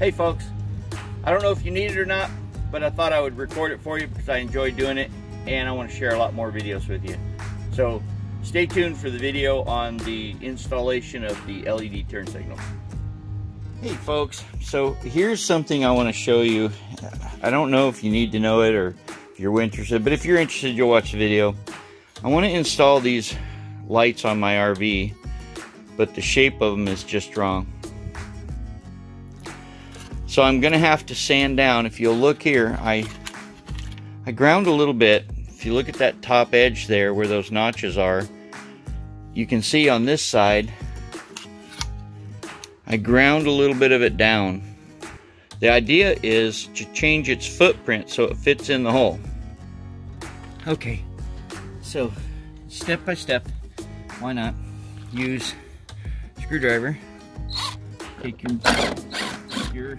Hey folks, I don't know if you need it or not, but I thought I would record it for you because I enjoy doing it and I want to share a lot more videos with you. So stay tuned for the video on the installation of the LED turn signal. Hey folks, so here's something I want to show you. I don't know if you need to know it or if you're interested, but if you're interested, you'll watch the video. I want to install these lights on my RV, but the shape of them is just wrong. So I'm gonna have to sand down. If you'll look here, I ground a little bit. If you look at that top edge there where those notches are, you can see on this side I ground a little bit of it down. The idea is to change its footprint so it fits in the hole. Okay, so step by step, why not use a screwdriver, take your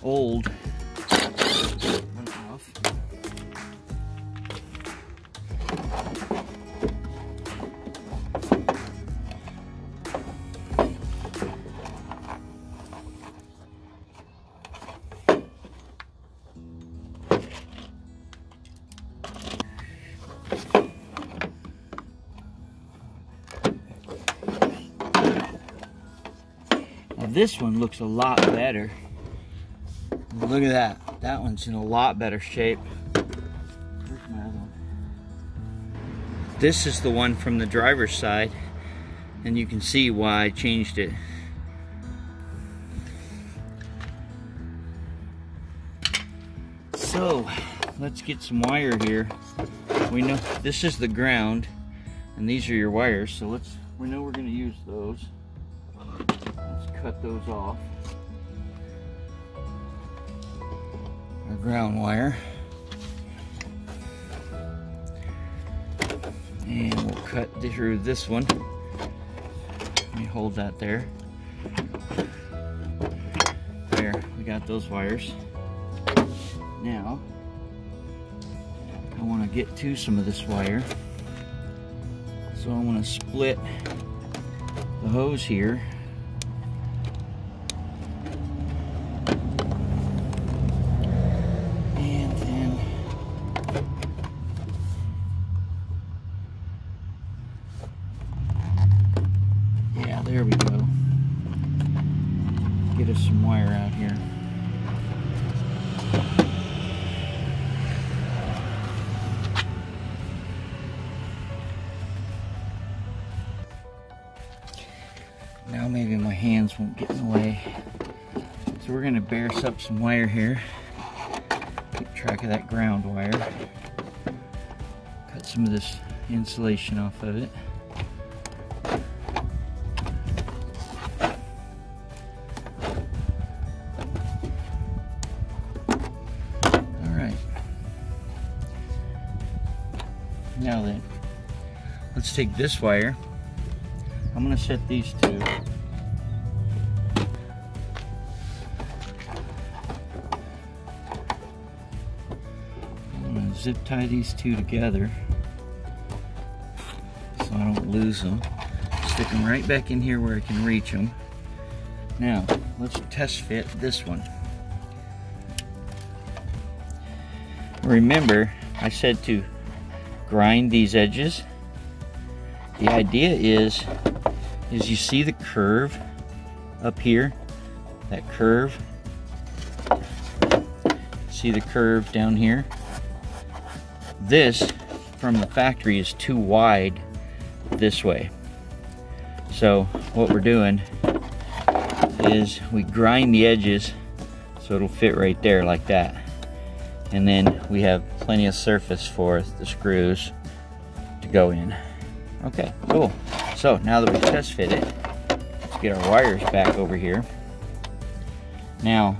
old one off. Now this one looks a lot better. Look at that. That one's in a lot better shape. Where's my other one? This is the one from the driver's side, and you can see why I changed it. So let's get some wire here. We know this is the ground and these are your wires, so we know we're going to use those. Let's cut those off. Our ground wire, and we'll cut through this one. Let me hold that there. There, we got those wires. Now I want to get to some of this wire, so I want to split the hose here. There we go. Get us some wire out here. Now maybe my hands won't get in the way. So we're going to bear up some wire here. Keep track of that ground wire. Cut some of this insulation off of it. Now then, let's take this wire. I'm going to set these two. I'm going to zip tie these two together so I don't lose them. Stick them right back in here where I can reach them. Now, let's test fit this one. Remember, I said to grind these edges. The idea is you see the curve up here, that curve, see the curve down here? This from the factory is too wide this way. So what we're doing is we grind the edges so it'll fit right there like that. And then we have plenty of surface for the screws to go in. Okay, cool. So now that we've test fit it, let's get our wires back over here. Now,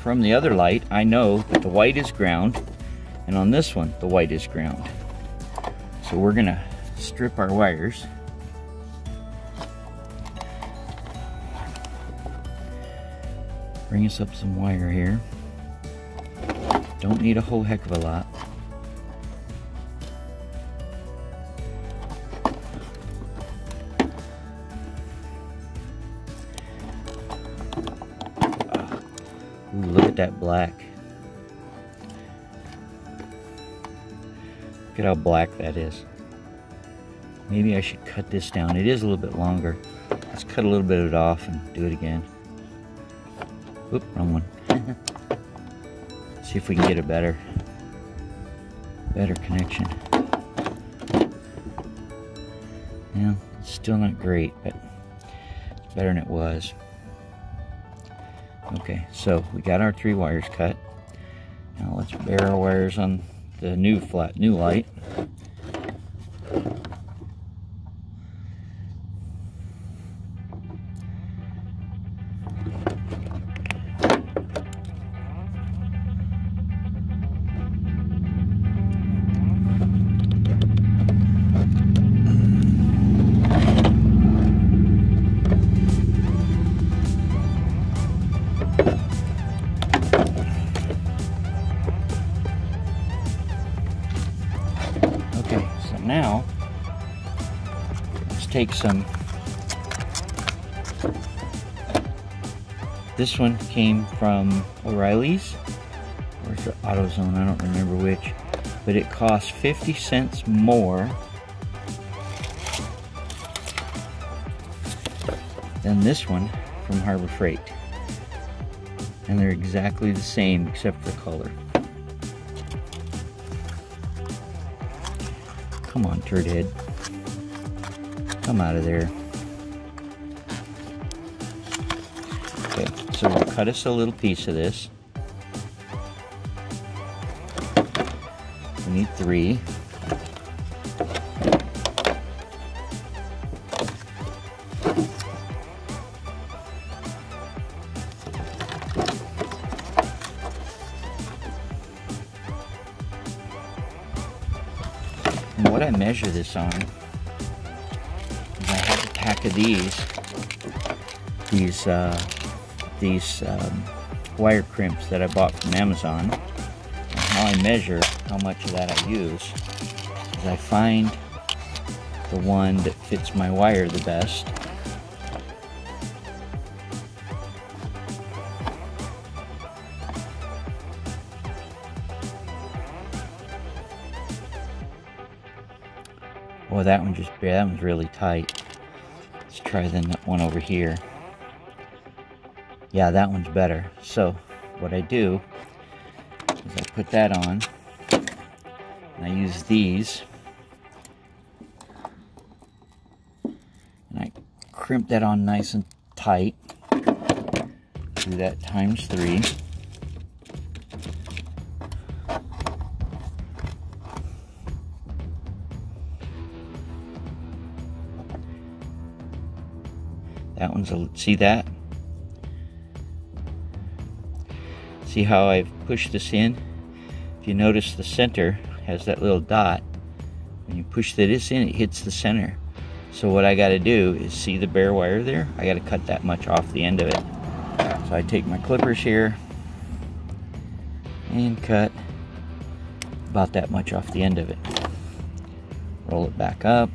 from the other light, I know that the white is ground, and on this one, the white is ground. So we're gonna strip our wires. Bring us up some wire here. Don't need a whole heck of a lot. that black. Look at how black that is. Maybe I should cut this down. It is a little bit longer. Let's cut a little bit of it off and do it again. Oop, wrong one. See if we can get a better connection. Yeah, it's still not great, but it's better than it was. Okay, so we got our 3 wires cut. Now let's bare our wires on the new light. Now, let's take some. This one came from O'Reilly's, or is it AutoZone? I don't remember which, but it cost 50 cents more than this one from Harbor Freight. And they're exactly the same except for the color. Come on, turd head. Come out of there. Okay, so we'll cut us a little piece of this. We need 3. And what I measure this on is I have a pack of these wire crimps that I bought from Amazon. And how I measure how much of that I use is I find the one that fits my wire the best. Oh, that one's really tight. Let's try then that one over here. Yeah, that one's better. So what I do is I put that on, and I use these, and I crimp that on nice and tight. Do that times 3. That one's see that? See how I've pushed this in? If you notice, the center has that little dot. When you push this in, it hits the center. So what I got to do is, see the bare wire there? I got to cut that much off the end of it. So I take my clippers here and cut about that much off the end of it. Roll it back up.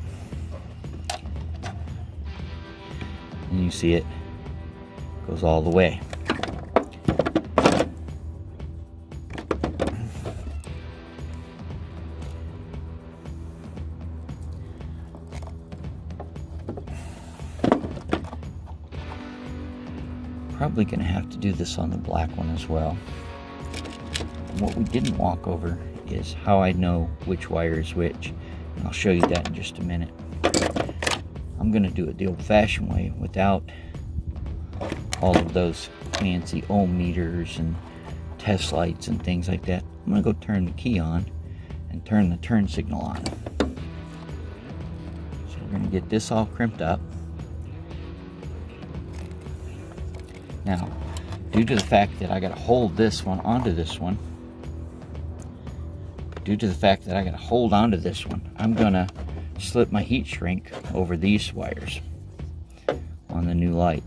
And you see it goes all the way. Probably going to have to do this on the black one as well. And what we didn't walk over is how I know which wire is which. And I'll show you that in just a minute. I'm going to do it the old-fashioned way without all of those fancy ohm meters and test lights and things like that. I'm going to go turn the key on and turn the turn signal on. So we're going to get this all crimped up. Now, due to the fact that I got to hold this one onto this one, I'm going to slip my heat shrink over these wires on the new light.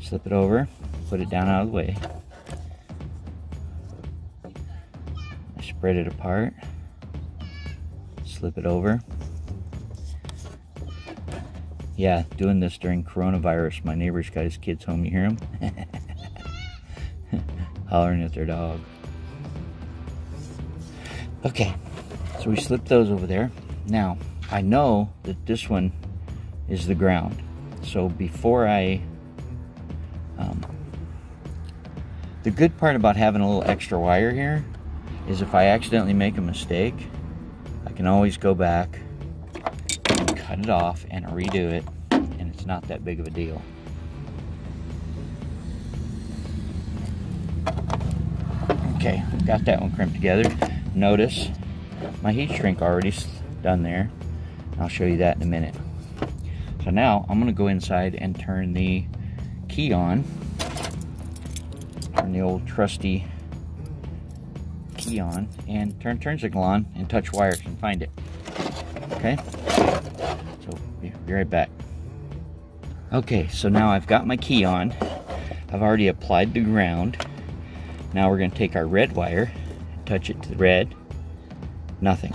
Slip it over, put it down out of the way. I spread it apart, slip it over. Yeah, doing this during coronavirus. My neighbor's got his kids home, you hear him? hollering at their dog. Okay, so we slip those over there. Now, I know that this one is the ground. So before the good part about having a little extra wire here is if I accidentally make a mistake, I can always go back and cut it off and redo it, and it's not that big of a deal. Okay, got that one crimped together. Notice my heat shrink already done there. I'll show you that in a minute. So now I'm gonna go inside and turn the key on. Turn the old trusty key on and turn signal on and touch wires and find it. Okay, so be right back. Okay, so now I've got my key on. I've already applied the ground. Now we're going to take our red wire, touch it to the red, nothing,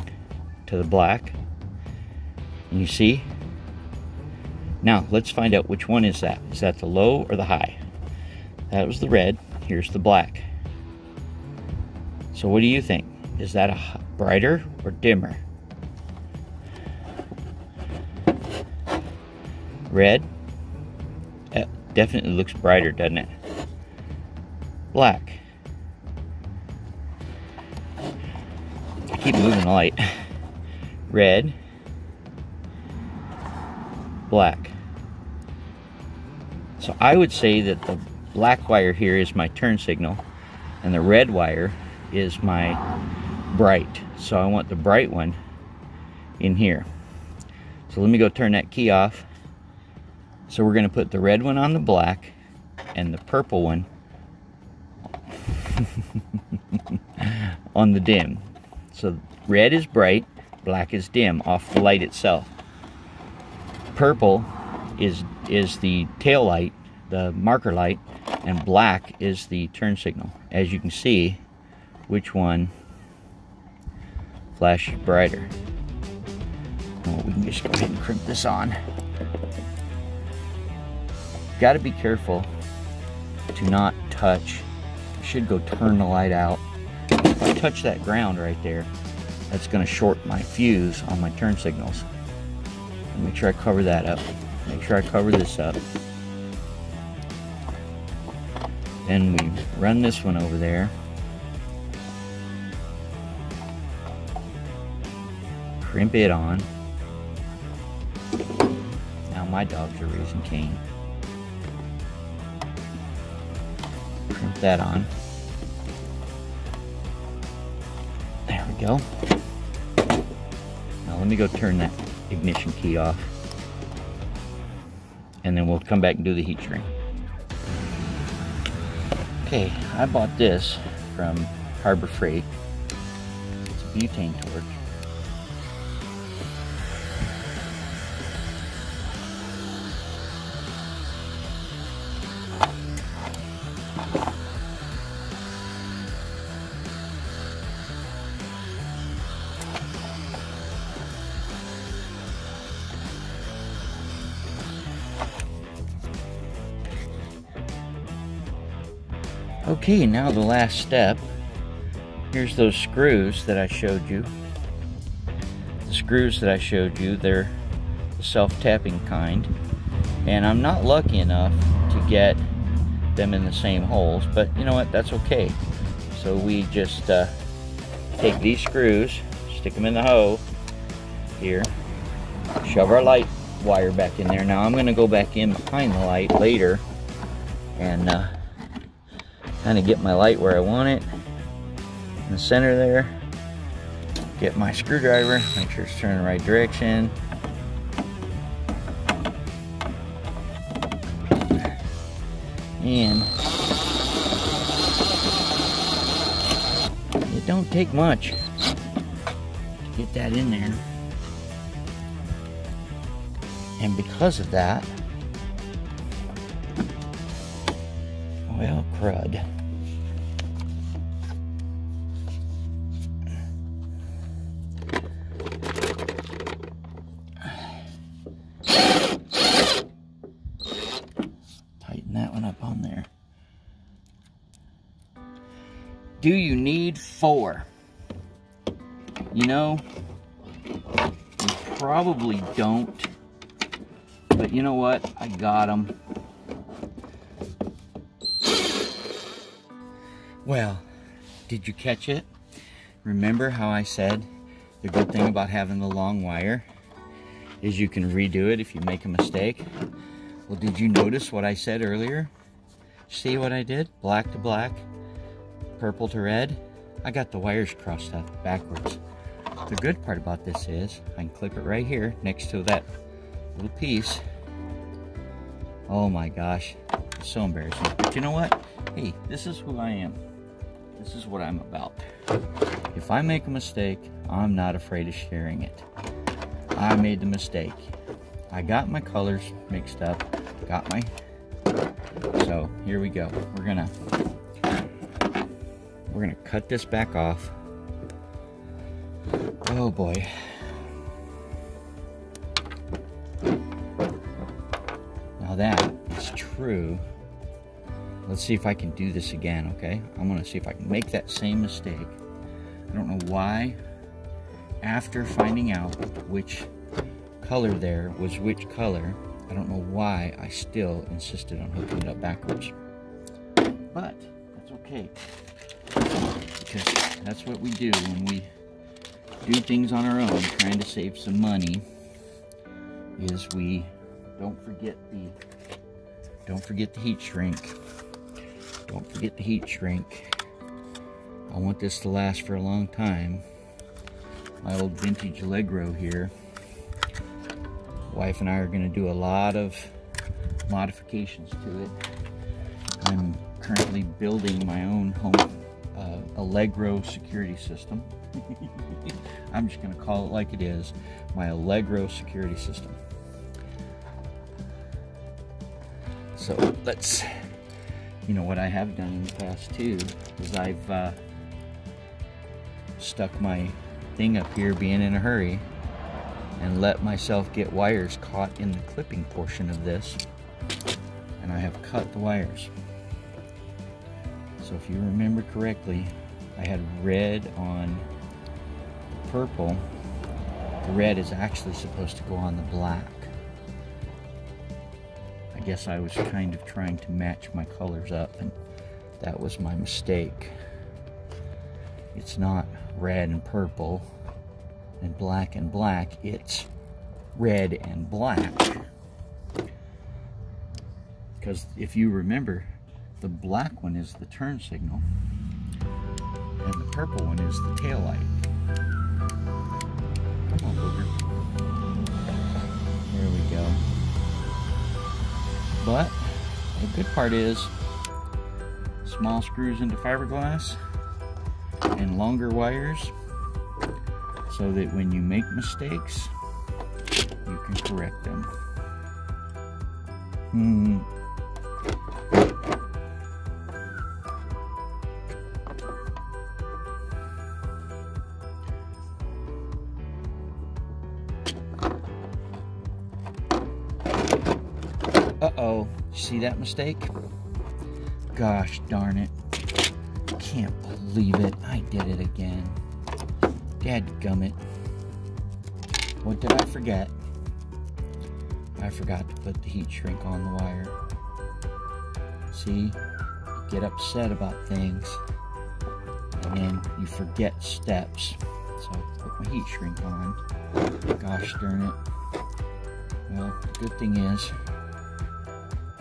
to the black, and you see? Now let's find out which one is that. Is that the low or the high? That was the red, here's the black. So what do you think? Is that a brighter or dimmer? Red? Definitely looks brighter, doesn't it? Black. I keep moving the light. Red. Black. So I would say that the black wire here is my turn signal and the red wire is my bright. So I want the bright one in here. So let me go turn that key off. So we're going to put the red one on the black and the purple one on the dim. So red is bright, black is dim off the light itself. Purple is the tail light, the marker light, and black is the turn signal. As you can see, which one flashes brighter. Oh, we can just go ahead and crimp this on. Got to be careful to not touch. I should go turn the light out. If I touch that ground right there, that's going to short my fuse on my turn signals. Make sure I cover that up. Make sure I cover this up. Then we run this one over there. Crimp it on. Now my dogs are raising Cain. Crimp that on. There we go. Now let me go turn that ignition key off. And then we'll come back and do the heat shrink. Okay, I bought this from Harbor Freight. It's a butane torch. Okay, now the last step. Here's those screws that I showed you. The screws that I showed you, they're the self-tapping kind. And I'm not lucky enough to get them in the same holes, but you know what, that's okay. So we just take these screws, stick them in the hole here, shove our light wire back in there. Now I'm going to go back in behind the light later and kind of get my light where I want it in the center there. Get my screwdriver, make sure it's turning the right direction. And it don't take much to get that in there. And because of that, well, crud. Tighten that one up on there. Do you need 4? You know, you probably don't. But you know what? I got them. Well, did you catch it? Remember how I said the good thing about having the long wire is you can redo it if you make a mistake? Well, did you notice what I said earlier? See what I did? Black to black, purple to red. I got the wires crossed up backwards. The good part about this is I can clip it right here next to that little piece. Oh my gosh, it's so embarrassing. But you know what? Hey, this is who I am. This is what I'm about. If I make a mistake, I'm not afraid of sharing it. I made the mistake. I got my colors mixed up. So here we go. We're gonna cut this back off. Oh boy. Now that is true. Let's see if I can do this again, okay? I'm gonna see if I can make that same mistake. I don't know why, after finding out which color there was which color, I don't know why I still insisted on hooking it up backwards. But that's okay, because that's what we do when we do things on our own, trying to save some money, is we don't forget the heat shrink. Don't forget the heat shrink. I want this to last for a long time. My old Vintage Allegro here. Wife and I are going to do a lot of modifications to it. I'm currently building my own home Allegro security system. I'm just going to call it like it is, my Allegro security system. So let's, you know what I have done in the past too, is I've stuck my thing up here being in a hurry and let myself get wires caught in the clipping portion of this, and I have cut the wires. So if you remember correctly, I had red on the purple. The red is actually supposed to go on the black. I guess I was kind of trying to match my colors up, and that was my mistake. It's not red and purple and black, it's red and black. Because if you remember, the black one is the turn signal and the purple one is the tail light. Come on, booger. There we go. But the good part is small screws into fiberglass and longer wires, so that when you make mistakes, you can correct them. Uh-oh, see that mistake? Gosh darn it. Can't believe it. I did it again. Dadgummit. What did I forget? I forgot to put the heat shrink on the wire. See? You get upset about things and then you forget steps. So I put my heat shrink on. Gosh darn it. Well, the good thing is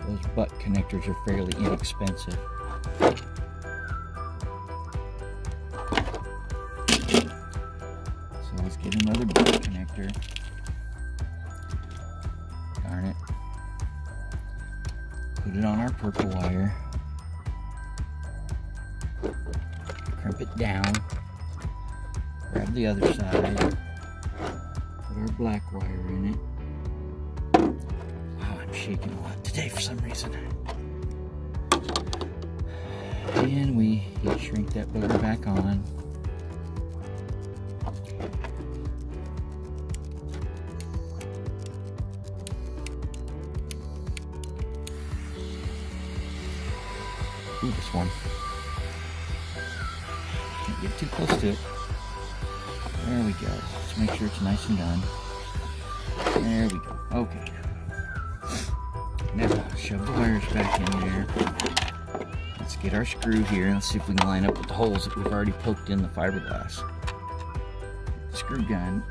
those butt connectors are fairly inexpensive. So let's get another butt connector. Darn it. Put it on our purple wire. Crimp it down. Grab the other side. Put our black wire in it. Wow, I'm shaking a lot today for some reason. And we heat shrink that booger back on. Ooh, this one. Can't get too close to it. There we go. Let's make sure it's nice and done. There we go. Okay. Now, shove the wires back in there. Let's get our screw here. Let's see if we can line up with the holes that we've already poked in the fiberglass. Screw gun.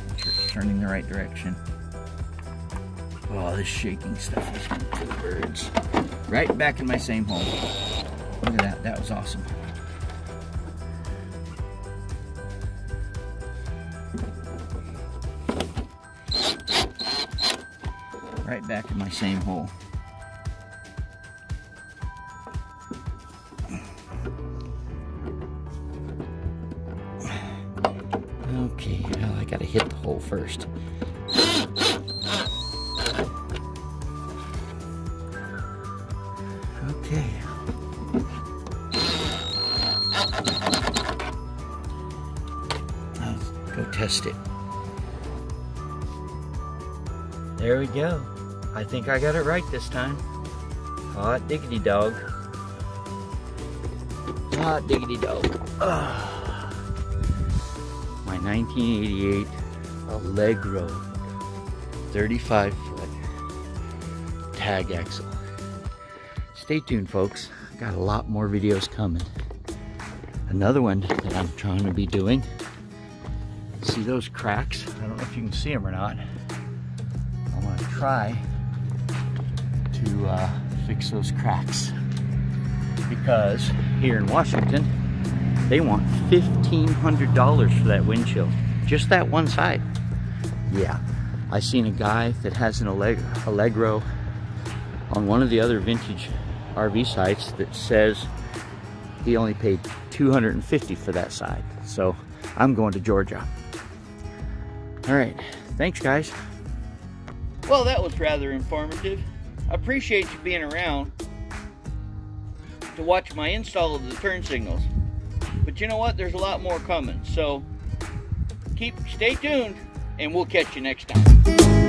Make sure it's turning the right direction. Oh, this shaking stuff is good for the birds. Right back in my same hole. Look at that. That was awesome. Right back in my same hole. Okay, well, I gotta hit the hole first. Okay. Let's go test it. There we go. I think I got it right this time. Hot diggity dog. Hot diggity dog. My 1988 Allegro 35-foot tag axle. Stay tuned, folks. Got a lot more videos coming. Another one that I'm trying to be doing. See those cracks? I don't know if you can see them or not. I'm gonna try to fix those cracks, because here in Washington they want $1,500 for that windshield, just that one side. Yeah, I seen a guy that has an Allegro on one of the other vintage RV sites that says he only paid $250 for that side. So I'm going to Georgia. All right, thanks guys. Well, that was rather informative. I appreciate you being around to watch my install of the turn signals. But you know what? There's a lot more coming. So stay tuned and we'll catch you next time.